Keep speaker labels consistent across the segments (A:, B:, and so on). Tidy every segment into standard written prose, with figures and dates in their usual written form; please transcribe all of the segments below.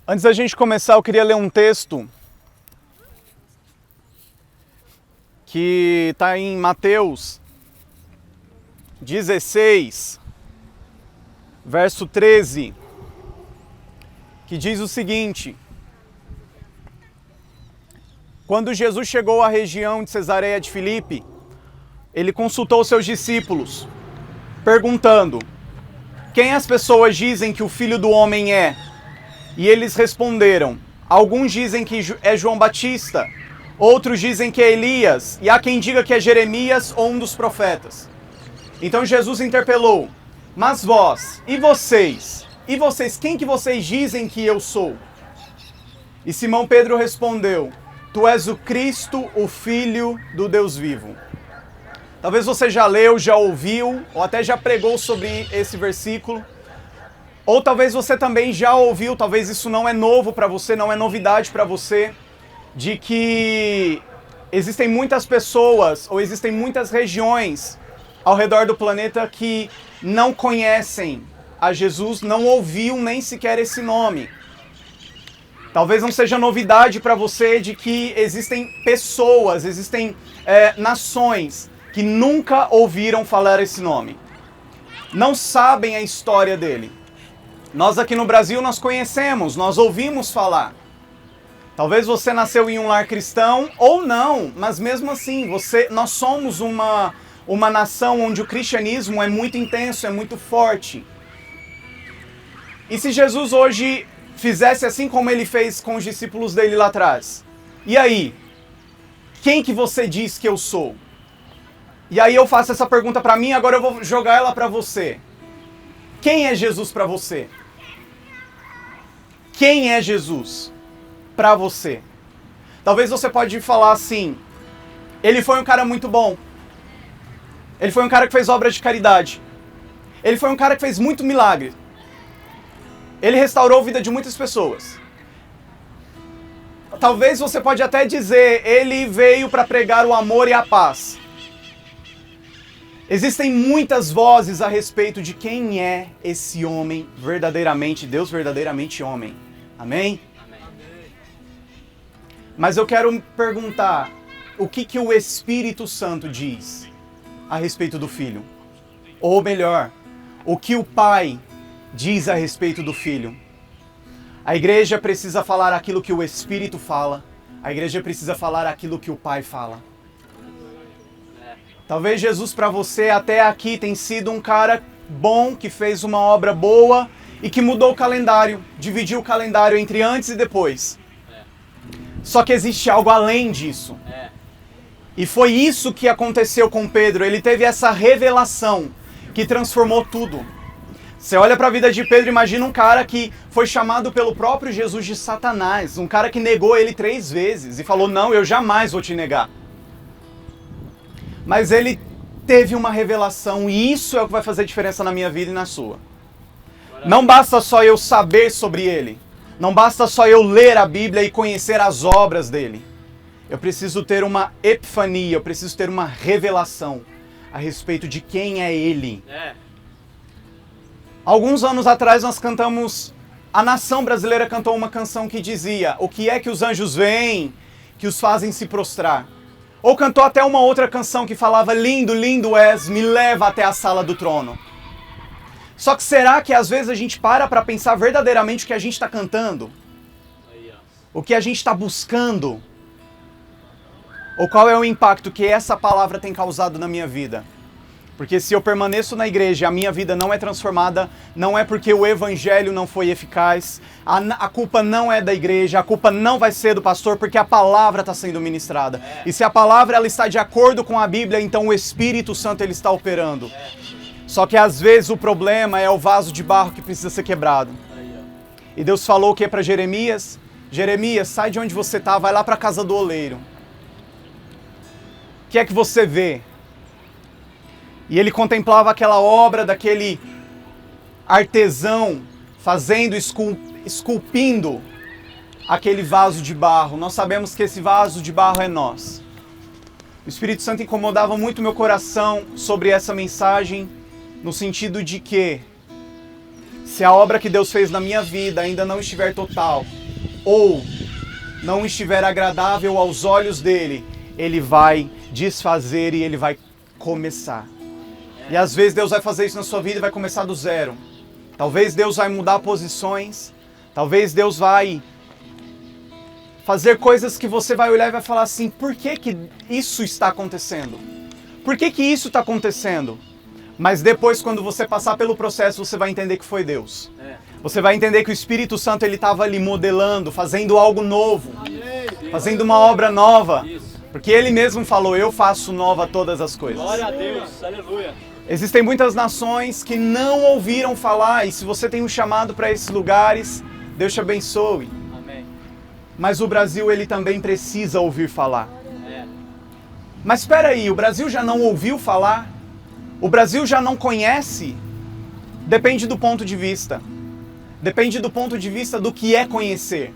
A: Antes da gente começar, eu queria ler um texto que está em Mateus 16, verso 13, que diz o seguinte: quando Jesus chegou à região de Cesareia de Filipe, ele consultou seus discípulos, perguntando: quem as pessoas dizem que o Filho do Homem é? E eles responderam: alguns dizem que é João Batista, outros dizem que é Elias, e há quem diga que é Jeremias ou um dos profetas. Então Jesus interpelou: mas vós, e vocês? E vocês, quem que vocês dizem que eu sou? E Simão Pedro respondeu: tu és o Cristo, o Filho do Deus vivo. Talvez você já leu, já ouviu, ou até já pregou sobre esse versículo. Ou talvez você também já ouviu, talvez isso não é novo para você, não é novidade para você, de que existem muitas pessoas, ou existem muitas regiões ao redor do planeta que não conhecem a Jesus, não ouviam nem sequer esse nome. Talvez não seja novidade para você de que existem pessoas, existem nações que nunca ouviram falar esse nome. Não sabem a história dele. Nós aqui no Brasil nós conhecemos, nós ouvimos falar. Talvez você nasceu em um lar cristão ou não, mas mesmo assim, nós somos uma nação onde o cristianismo é muito intenso, é muito forte. E se Jesus hoje fizesse assim como ele fez com os discípulos dele lá atrás? E aí? Quem que você diz que eu sou? E aí eu faço essa pergunta para mim, agora eu vou jogar ela para você. Quem é Jesus para você? Quem é Jesus para você? Talvez você pode falar assim: ele foi um cara muito bom. Ele foi um cara que fez obra de caridade. Ele foi um cara que fez muito milagre. Ele restaurou a vida de muitas pessoas. Talvez você pode até dizer: ele veio para pregar o amor e a paz. Existem muitas vozes a respeito de quem é esse homem verdadeiramente, Deus verdadeiramente homem. Amém? Amém. Mas eu quero perguntar, o que o Espírito Santo diz a respeito do Filho? Ou melhor, o que o Pai diz a respeito do Filho? A igreja precisa falar aquilo que o Espírito fala, a igreja precisa falar aquilo que o Pai fala. Talvez Jesus para você até aqui tem sido um cara bom, que fez uma obra boa e que mudou o calendário, dividiu o calendário entre antes e depois. Só que existe algo além disso. E foi isso que aconteceu com Pedro. Ele teve essa revelação que transformou tudo. Você olha para a vida de Pedro, imagina um cara que foi chamado pelo próprio Jesus de Satanás, um cara que negou ele 3 vezes e falou: não, eu jamais vou te negar. Mas ele teve uma revelação e isso é o que vai fazer diferença na minha vida e na sua. Não basta só eu saber sobre ele. Não basta só eu ler a Bíblia e conhecer as obras dele. Eu preciso ter uma epifania, eu preciso ter uma revelação a respeito de quem é ele. Alguns anos atrás nós cantamos, a nação brasileira cantou uma canção que dizia: o que é que os anjos veem que os fazem se prostrar? Ou cantou até uma outra canção que falava: lindo, lindo és, me leva até a sala do trono. Só que será que às vezes a gente para pensar verdadeiramente o que a gente está cantando? O que a gente está buscando? Ou qual é o impacto que essa palavra tem causado na minha vida? Porque se eu permaneço na igreja e a minha vida não é transformada, não é porque o evangelho não foi eficaz, a culpa não é da igreja, a culpa não vai ser do pastor, porque a palavra está sendo ministrada. E se a palavra ela está de acordo com a Bíblia, então o Espírito Santo ele está operando. Só que às vezes o problema é o vaso de barro que precisa ser quebrado. E Deus falou o que para Jeremias? Jeremias, sai de onde você está, vai lá para a casa do oleiro. O que é que você vê? E ele contemplava aquela obra daquele artesão fazendo, esculpindo aquele vaso de barro. Nós sabemos que esse vaso de barro é nós. O Espírito Santo incomodava muito meu coração sobre essa mensagem no sentido de que se a obra que Deus fez na minha vida ainda não estiver total, ou não estiver agradável aos olhos dele, ele vai desfazer e ele vai começar. E às vezes Deus vai fazer isso na sua vida e vai começar do zero. Talvez Deus vai mudar posições, talvez Deus vai fazer coisas que você vai olhar e vai falar assim, por que que isso está acontecendo? Por que que isso está acontecendo? Mas depois, quando você passar pelo processo, você vai entender que foi Deus. Você vai entender que o Espírito Santo ele estava ali modelando, fazendo algo novo, fazendo uma obra nova. Porque ele mesmo falou, eu faço nova todas as coisas.
B: Glória a Deus, aleluia.
A: Existem muitas nações que não ouviram falar, e se você tem um chamado para esses lugares, Deus te abençoe.
B: Amém.
A: Mas o Brasil, ele também precisa ouvir falar. Mas espera aí, o Brasil já não ouviu falar? O Brasil já não conhece? Depende do ponto de vista. Depende do ponto de vista do que é conhecer.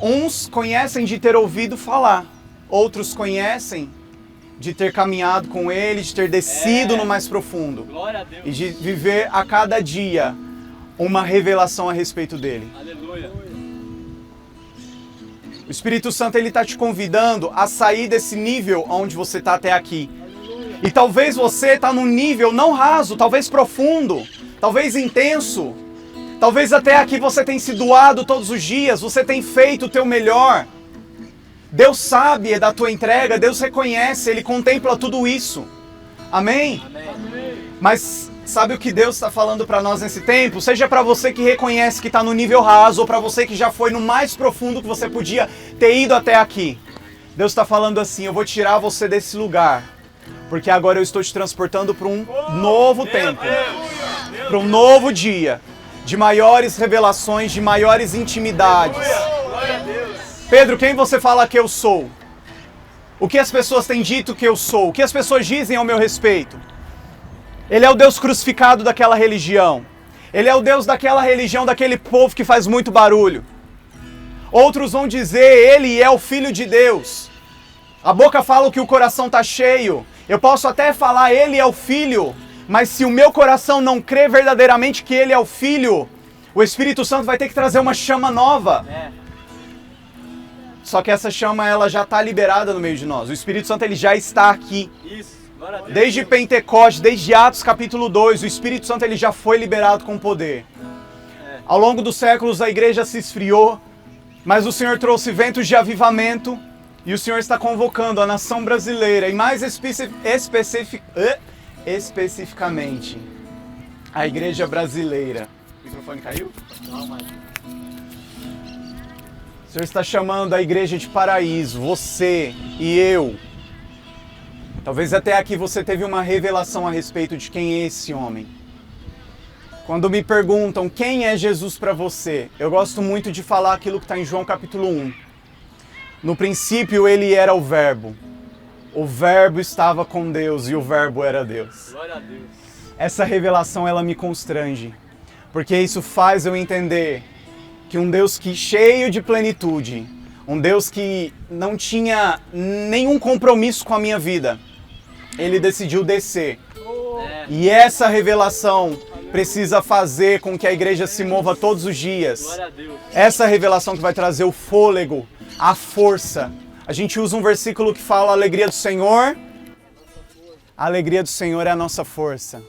A: Uns conhecem de ter ouvido falar, outros conhecem de ter caminhado com ele, de ter descido no mais profundo.
B: Glória a Deus.
A: E de viver a cada dia uma revelação a respeito dele.
B: Aleluia.
A: O Espírito Santo ele está te convidando a sair desse nível onde você está até aqui. E talvez você está num nível não raso, talvez profundo, talvez intenso. Talvez até aqui você tenha se doado todos os dias, você tem feito o teu melhor. Deus sabe da tua entrega, Deus reconhece, Ele contempla tudo isso. Amém?
B: Amém.
A: Mas sabe o que Deus está falando para nós nesse tempo? Seja para você que reconhece que está no nível raso, ou para você que já foi no mais profundo que você podia ter ido até aqui. Deus está falando assim, eu vou tirar você desse lugar, porque agora eu estou te transportando para um novo tempo, para um novo dia, de maiores revelações, de maiores intimidades.
B: Glória a Deus.
A: Pedro, quem você fala que eu sou? O que as pessoas têm dito que eu sou? O que as pessoas dizem ao meu respeito? Ele é o Deus crucificado daquela religião. Ele é o Deus daquela religião, daquele povo que faz muito barulho. Outros vão dizer, ele é o Filho de Deus. A boca fala o que o coração está cheio. Eu posso até falar, ele é o Filho, mas se o meu coração não crê verdadeiramente que ele é o Filho, o Espírito Santo vai ter que trazer uma chama nova. Só que essa chama ela já está liberada no meio de nós. O Espírito Santo ele já está aqui.
B: Isso. Glória a Deus.
A: Desde Pentecostes, desde Atos capítulo 2, o Espírito Santo ele já foi liberado com poder. Ao longo dos séculos a igreja se esfriou, mas o Senhor trouxe ventos de avivamento e o Senhor está convocando a nação brasileira e mais especificamente a igreja brasileira. O microfone caiu?
B: Não, mas...
A: O Senhor está chamando a igreja de paraíso, você e eu. Talvez até aqui você teve uma revelação a respeito de quem é esse homem. Quando me perguntam quem é Jesus para você, eu gosto muito de falar aquilo que está em João capítulo 1. No princípio ele era o Verbo. O Verbo estava com Deus e o Verbo era Deus.
B: Glória a Deus.
A: Essa revelação ela me constrange, porque isso faz eu entender que um Deus que cheio de plenitude, um Deus que não tinha nenhum compromisso com a minha vida, ele decidiu descer. E essa revelação precisa fazer com que a igreja se mova todos os dias.
B: Glória a Deus.
A: Essa revelação que vai trazer o fôlego, a força. A gente usa um versículo que fala a alegria do Senhor. A alegria do Senhor é a nossa força.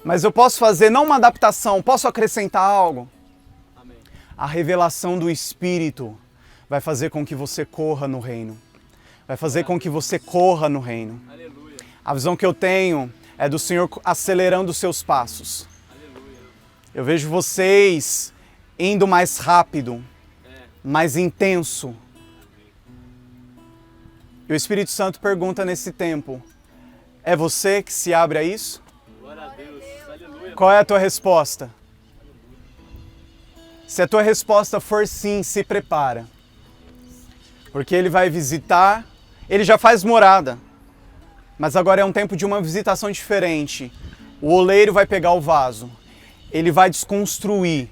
A: Mas eu posso fazer não uma adaptação, posso acrescentar algo?
B: Amém.
A: A revelação do Espírito vai fazer com que você corra no reino. Vai fazer com que você corra no reino.
B: Aleluia.
A: A visão que eu tenho é do Senhor acelerando os seus passos.
B: Aleluia.
A: Eu vejo vocês indo mais rápido, mais intenso. E o Espírito Santo pergunta nesse tempo, é você que se abre a isso?
B: Glória a Deus. Aleluia.
A: Qual é a tua resposta? Se a tua resposta for sim, se prepara. Porque ele vai visitar, ele já faz morada. Mas agora é um tempo de uma visitação diferente. O oleiro vai pegar o vaso, ele vai desconstruir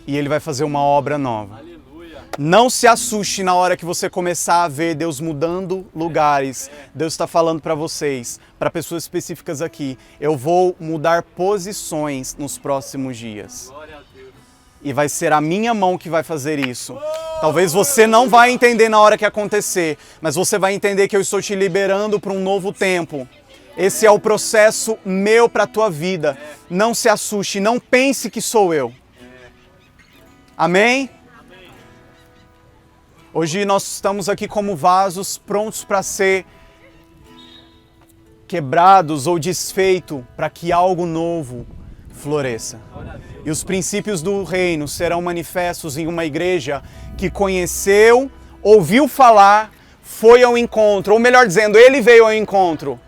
A: e ele vai fazer uma obra nova.
B: Aleluia.
A: Não se assuste na hora que você começar a ver Deus mudando lugares. Deus está falando para vocês, para pessoas específicas aqui. Eu vou mudar posições nos próximos dias.
B: Glória a Deus.
A: E vai ser a minha mão que vai fazer isso. Talvez você não vai entender na hora que acontecer, mas você vai entender que eu estou te liberando para um novo tempo. Esse é o processo meu para a tua vida. Não se assuste, não pense que sou eu. Amém? Hoje nós estamos aqui como vasos prontos para ser quebrados ou desfeitos para que algo novo floresça. E os princípios do reino serão manifestos em uma igreja que conheceu, ouviu falar, foi ao encontro, ou melhor dizendo, ele veio ao encontro.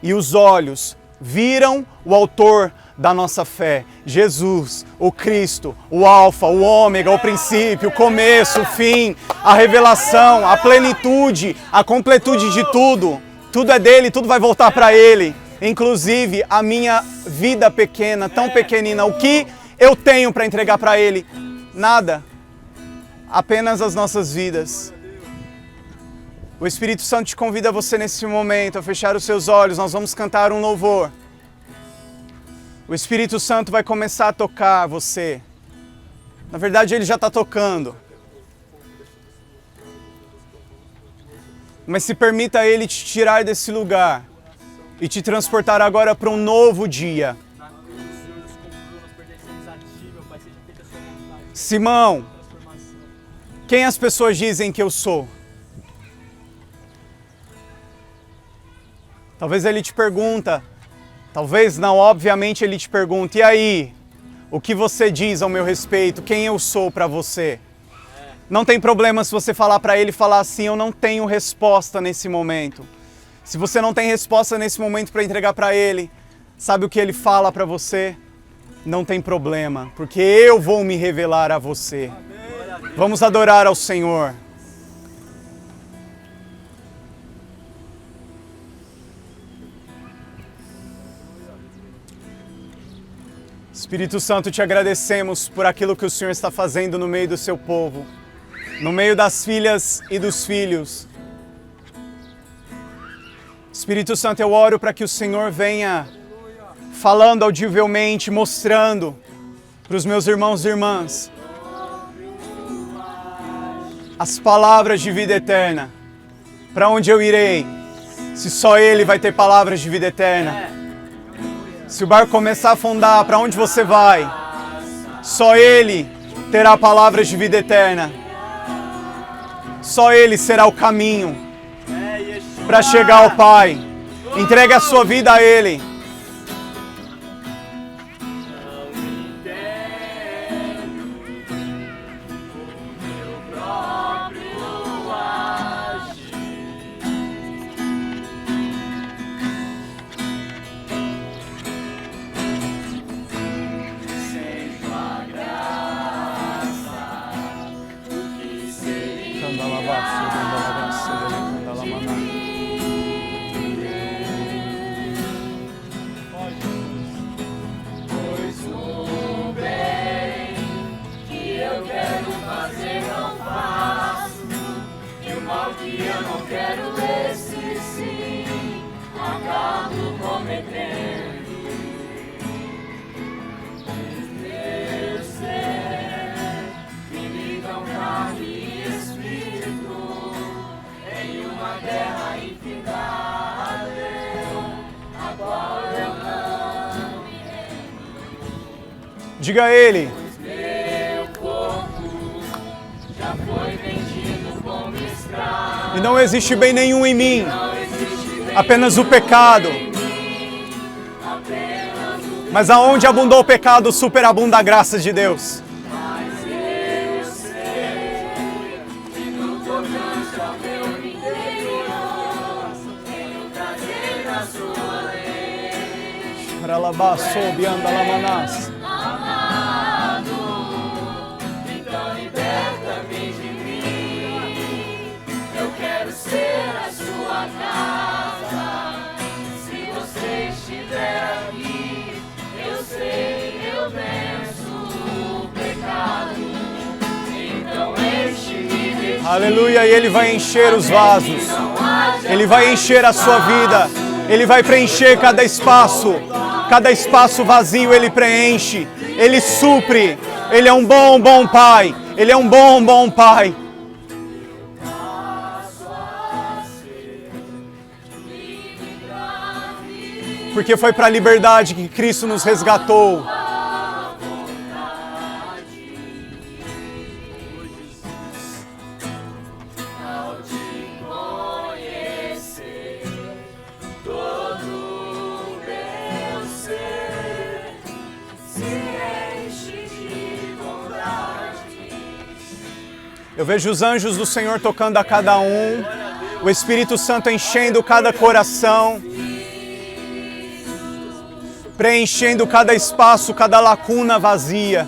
A: E os olhos viram o autor da nossa fé, Jesus, o Cristo, o Alfa, o Ômega, o princípio, o começo, o fim, a revelação, a plenitude, a completude de tudo. Tudo é dele, tudo vai voltar para ele. Inclusive a minha vida pequena, tão pequenina. O que eu tenho para entregar para ele? Nada. Apenas as nossas vidas. O Espírito Santo te convida você nesse momento a fechar os seus olhos. Nós vamos cantar um louvor. O Espírito Santo vai começar a tocar você. Na verdade, ele já está tocando. Mas se permita ele te tirar desse lugar e te transportar agora para um novo dia. Simão, quem as pessoas dizem que eu sou? Talvez ele te pergunta. Talvez não, obviamente ele te pergunta, e aí, o que você diz ao meu respeito? Quem eu sou para você? Não tem problema se você falar para ele, falar assim, eu não tenho resposta nesse momento. Se você não tem resposta nesse momento para entregar para ele, sabe o que ele fala para você? Não tem problema, porque eu vou me revelar a você. Vamos adorar ao Senhor. Espírito Santo, te agradecemos por aquilo que o Senhor está fazendo no meio do seu povo, no meio das filhas e dos filhos. Espírito Santo, eu oro para que o Senhor venha falando audivelmente, mostrando para os meus irmãos e irmãs as palavras de vida eterna. Para onde eu irei, se só Ele vai ter palavras de vida eterna? Se o barco começar a afundar, para onde você vai? Só Ele terá palavras de vida eterna. Só Ele será o caminho para chegar ao Pai. Entregue a sua vida a Ele. Diga a Ele. E não existe bem nenhum em mim, apenas o pecado. Mas aonde abundou o pecado, superabunda a graça de Deus.
C: Então liberta-me de mim. Eu quero ser a sua casa. Se você estiver aqui, eu sei, eu venço o pecado. Então enche
A: Aleluia, e Ele vai encher os vasos. Ele vai encher a sua vida. Ele vai preencher cada espaço vazio Ele preenche. Ele supre. Ele é um bom, bom Pai. Ele é um bom, bom Pai. Porque foi para a liberdade que Cristo nos resgatou. Eu vejo os anjos do Senhor tocando a cada um, o Espírito Santo enchendo cada coração, preenchendo cada espaço, cada lacuna vazia.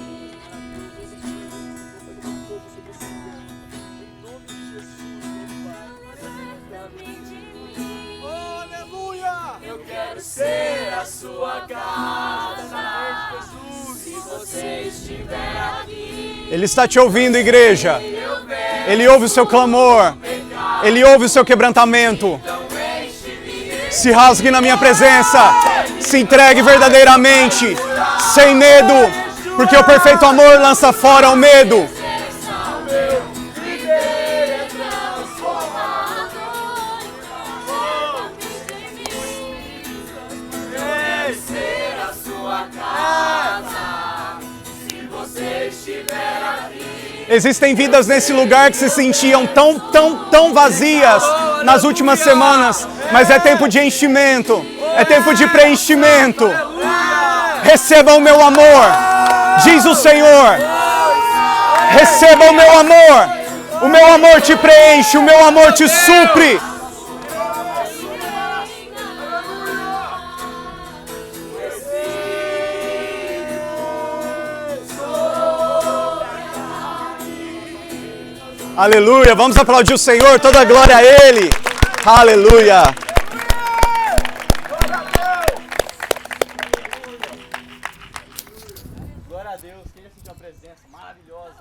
C: Aleluia! Eu quero ser a sua casa, se você estiver aqui.
A: Ele está te ouvindo, igreja. Ele ouve o seu clamor. Ele ouve o seu quebrantamento. Se rasgue na minha presença. Se entregue verdadeiramente, sem medo, porque o perfeito amor lança fora o medo. Existem vidas nesse lugar que se sentiam tão vazias nas últimas semanas, mas é tempo de enchimento, é tempo de preenchimento. Receba o meu amor, diz o Senhor. Receba o meu amor te preenche, o meu amor te supre. Aleluia, vamos aplaudir o Senhor, toda a glória a Ele. Aleluia.
B: Glória a Deus, queria sentir uma presença maravilhosa.